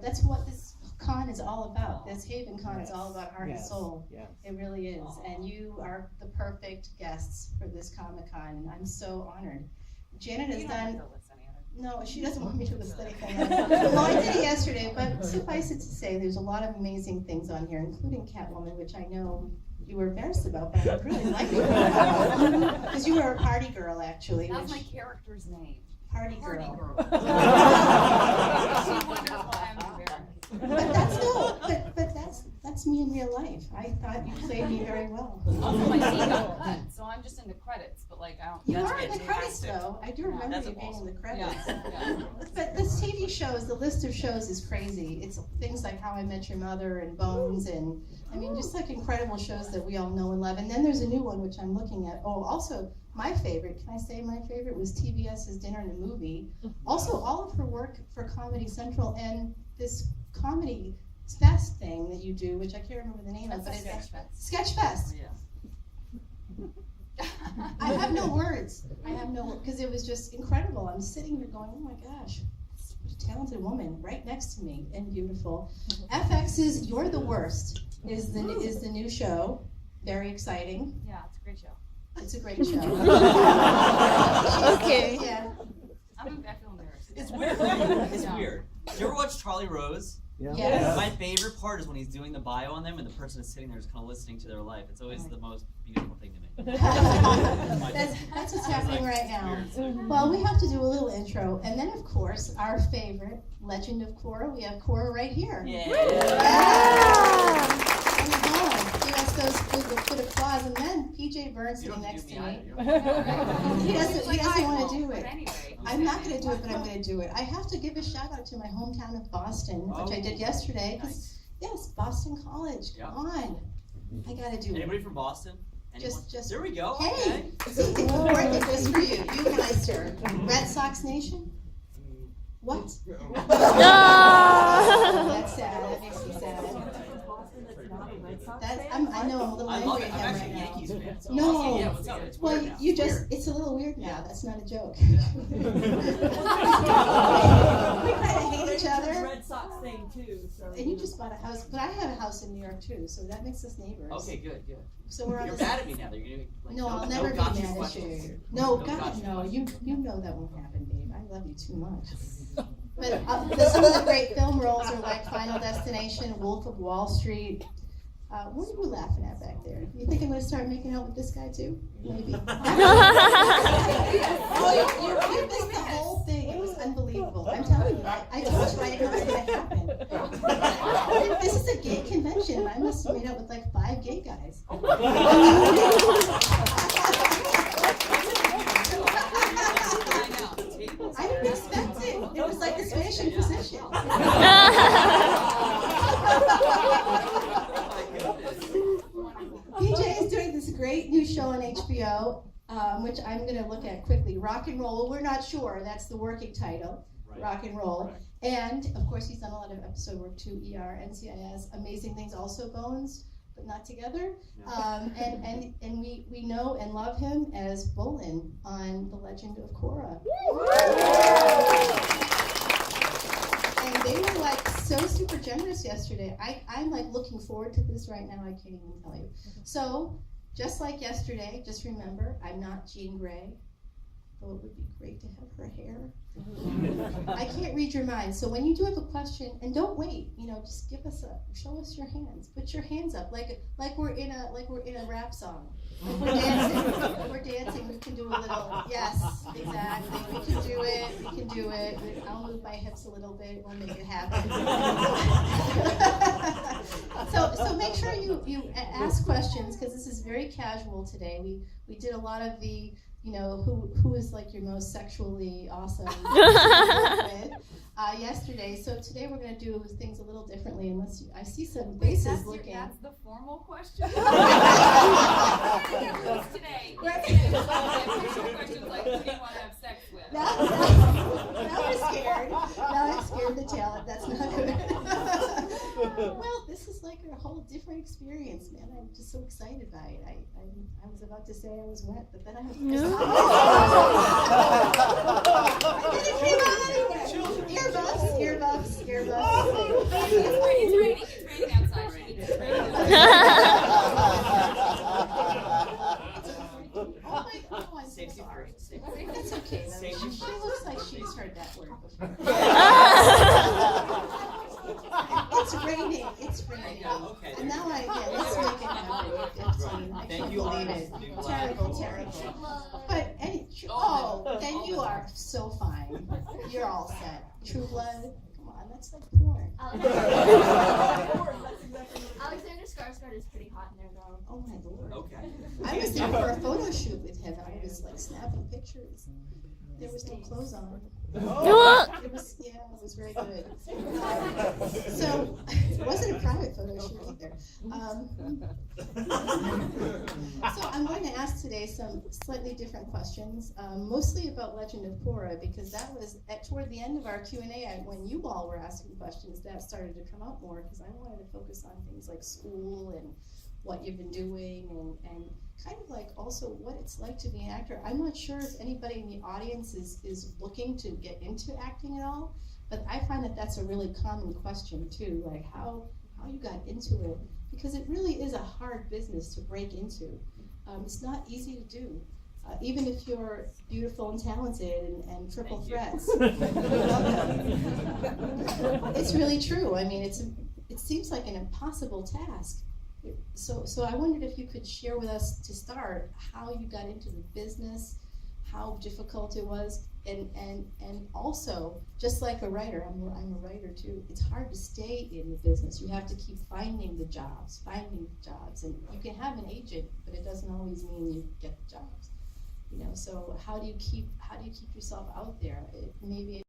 that's what this con is all about. This HavenCon is all about heart and soul. Yes. It really is. And you are the perfect guests for this Comic-Con, and I'm so honored. Janet has done. No, she doesn't want me to list anything. Well, I did it yesterday, but suffice it to say, there's a lot of amazing things on here, including Catwoman, which I know you were embarrassed about, but I really like it. Because you were a party girl, actually. That's my character's name. Party girl. She wonders why I'm embarrassed. But that's no, but that's me in real life. I thought you played me very well. Also, my scene got cut, so I'm just in the credits, but like I don't. You That's are in the credits, fantastic. though. I do remember That's you being awesome. in the credits. Yeah. But this TV shows, the list of shows is crazy. It's things like How I Met Your Mother and Bones, and I mean, just like incredible shows that we all know and love. And then there's a new one which I'm looking at. Oh, also my favorite. Can I say my favorite was TBS's Dinner and a Movie. Also, all of her work for Comedy Central and this comedy fest thing that you do, which I can't remember the name of, but it's Sketchfest. I have no words. Because it was just incredible. I'm sitting here going, oh my gosh, what a talented woman right next to me and beautiful. FX's You're the Worst is the new show. Very exciting. Yeah, it's a great show. It's a great show. Okay. Yeah. I feel embarrassed. It's weird. It's weird. Did you ever watch Charlie Rose? Yes. My favorite part is when he's doing the bio on them and the person is sitting there just kind of listening to their life. It's always the most beautiful thing to me. That's what's happening right now. Well, we have to do a little intro, and then of course our favorite Legend of Korra. We have Korra right here. Yeah. There you go. Give us those good applause, and then PJ Byrne You sitting don't next do to me me. either. He doesn't want to do But it. anyway. I'm not going to do it, but I'm going to do it. I have to give a shout out to my hometown of Boston, which I did yesterday. 'Cause, Nice. yes, Boston College. Yeah. Come on. I got to do it. Anybody from Boston? Anyone? Just- There we go. Hey, Okay. see, it's important just for you. You Meister. Red Sox Nation? What? No. That's sad. That makes me sad. I know I'm a little I angry love at it. I'm him actually a right now. Yankees fan. So No. Boston, yeah, what's up? It's Well, weird now. you It's just, weird. it's a little weird now. That's not a joke. We Yeah. kind of hate each other. Red Sox thing too. So And you just bought a house, but I have a house in New York too, so that makes us neighbors. Okay, good. So we're on You're the mad at me now. You're gonna be like, No, I'll no never be gotcha mad at questions you. here. No, No God, gotcha no. questions. You know that won't happen, babe. I love you too much. But some of the great film roles are like Final Destination, Wolf of Wall Street. What are you laughing at back there? You think I'm going to start making out with this guy too? Maybe. Oh, you missed the whole thing. It was unbelievable. I'm telling you, I told you I didn't know it was going to happen. This is a gay convention. I must have made out with like 5 gay guys. I didn't expect it. It was like this finishing position. PJ is doing this great new show on HBO, which I'm going to look at quickly. Rock and Roll. Well, we're not sure. That's the working title. Rock and Roll. And, of course, he's done a lot of episode work too. ER, NCIS, Amazing Things, also Bones, but not together. And we know and love him as Bolin on The Legend of Korra. And they were like so super generous yesterday. I'm like looking forward to this right now. I can't even tell you. So just like yesterday, just remember, I'm not Jean Grey, though it would be great to have her hair. I can't read your mind. So when you do have a question, and don't wait, just show us your hands. Put your hands up, like we're in a rap song. Like we're dancing. We're dancing. We can do a little. Yes, exactly. We can do it. We can do it. I'll move my hips a little bit. We'll make it happen. So make sure you ask questions, because this is very casual today. We did a lot of the. Who is like your most sexually awesome with, yesterday. So today we're going to do things a little differently, I see some faces looking. That's the formal question? Today. Questions like, who do you want to have sex with? Now I'm scared. Now I'm scared to tell it. That's not good. Well, this is like a whole different experience, man. I'm just so excited by it. I was about to say I was wet, but then I have to Earbuds. You're all set. True Blood. Come on, that's like porn. Alexander Skarsgård is pretty hot in there though. Oh my lord. Okay. I was there for a photo shoot with him. I was like snapping pictures. There was no clothes on. It was, yeah, it was very good. So it wasn't a private photo shoot either. So I'm going to ask today some slightly different questions, mostly about Legend of Korra, because that was toward the end of our Q&A when you all were asking questions. That started to come up more because I wanted to focus on things like school and what you've been doing and kind of like also what it's like to be an actor. I'm not sure if anybody in the audience is looking to get into acting at all, but I find that that's a really common question too, like how you got into it, because it really is a hard business to break into. It's not easy to do. Even if you're beautiful and talented and triple threats. It's really true. I mean, it seems like an impossible task. So I wondered if you could share with us to start how you got into the business, how difficult it was, and also, just like a writer, I'm a writer too, it's hard to stay in the business. You have to keep finding jobs, and you can have an agent, but it doesn't always mean you get the jobs. You know, so how do you keep yourself out there? Maybe